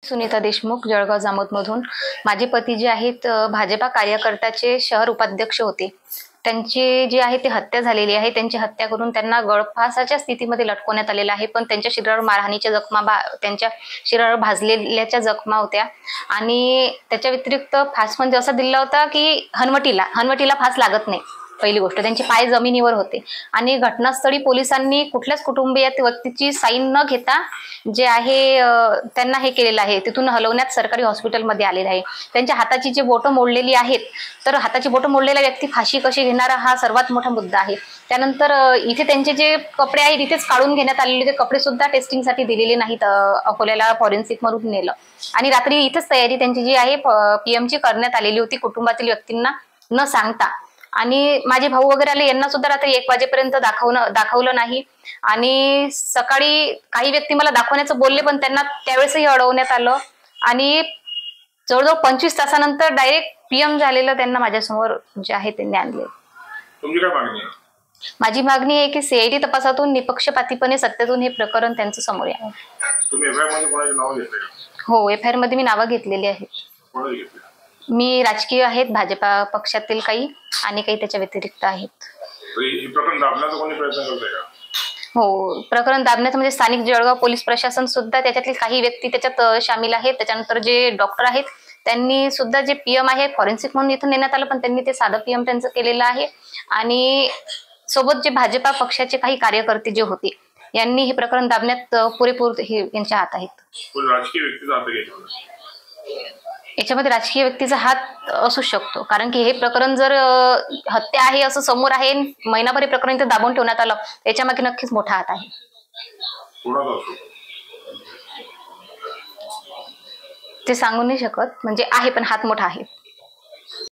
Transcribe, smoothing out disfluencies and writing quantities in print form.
सुनीता देशमुख, जळगाव जामोदमधून. माझे पती जे आहेत भाजपा कार्यकर्त्याचे शहर उपाध्यक्ष होते. त्यांची जी आहे ती हत्या झालेली आहे. त्यांची हत्या करून त्यांना गळफासाच्या स्थितीमध्ये लटकवण्यात आलेलं आहे. पण त्यांच्या शरीरावर मारहाणीच्या जखमा, त्यांच्या शरीरावर भाजलेल्याच्या जखमा होत्या. आणि त्याच्या व्यतिरिक्त फास म्हणजे असा दिला होता की हनवटीला फास लागत नाही. पहिली गोष्ट, त्यांचे पाय जमिनीवर होते. आणि घटनास्थळी पोलिसांनी कुठल्याच कुटुंबीय व्यक्तीची साईन न घेता जे आहे त्यांना हे केलेलं आहे, तिथून हलवण्यात सरकारी हॉस्पिटलमध्ये आलेलं आहे. त्यांच्या हाताची जी बोटं मोडलेली आहेत, तर हाताची बोटं मोडलेला व्यक्ती फाशी कशी घेणारा हा सर्वात मोठा मुद्दा आहे. त्यानंतर इथे त्यांचे जे कपडे आहेत इथेच काढून घेण्यात आलेले, ते कपडे सुद्धा टेस्टिंगसाठी दिलेले नाहीत. अकोल्याला फॉरेन्सिक मधून नेलं आणि रात्री इथेच तयारी त्यांची जी आहे पीएमची करण्यात आलेली होती, कुटुंबातील व्यक्तींना न सांगता. आणि माझे भाऊ वगैरे आले, यांना सुद्धा रात्री 1 वाजेपर्यंत दाखवलं नाही. आणि सकाळी काही व्यक्ती मला दाखवण्याचं बोलले, पण त्यांना त्यावेळेसही अडवण्यात आलं. आणि जवळजवळ 25 तासानंतर डायरेक्ट पीएम झालेलं त्यांना माझ्यासमोर जे आहे त्यांनी आणले. तुमची काय मागणी आहे? माझी मागणी आहे की सीआयडी तपासातून निपक्षपातीपणे सत्तेतून हे प्रकरण त्यांचं समोर यावं. तुम्ही एफआयआर मध्ये कोणाची नाव घेतली? हो, एफआयआर मध्ये मी नावं घेतलेली आहेत. कोणाची घेतली? मी राजकीय आहेत, भाजपा पक्षातील काही आणि काही त्याच्या व्यतिरिक्त आहेत. हे प्रकरण दाबण्याचा कोणी प्रयत्न करतोय का? हो, प्रकरण दाबण्याचं म्हणजे स्थानिक जळगाव पोलीस प्रशासन सुद्धा त्याच्यातली काही व्यक्ती त्याच्यात शामिल आहेत. त्याच्यानंतर जे डॉक्टर आहेत त्यांनी सुद्धा जे पीएम आहे फॉरेन्सिक म्हणून इथून नेण्यात आलं, पण त्यांनी ते साधं पीएम त्यांचं केलेलं आहे. आणि सोबत जे भाजपा पक्षाचे काही कार्यकर्ते जे होते यांनी हे प्रकरण दाबण्यात पुरेपूर हे यांच्या हात आहेत. राजकीय व्यक्तीचा हात आहे याच्यामध्ये राजकीय व्यक्तीचा हात असू शकतो, कारण की हे प्रकरण जर हत्या आहे असं समोर आहे, महिनाभर हे प्रकरण इथं दाबून ठेवण्यात आलं, याच्यामागे नक्कीच मोठा हात आहे. ते सांगू नाही शकत, म्हणजे आहे पण हात मोठा आहे.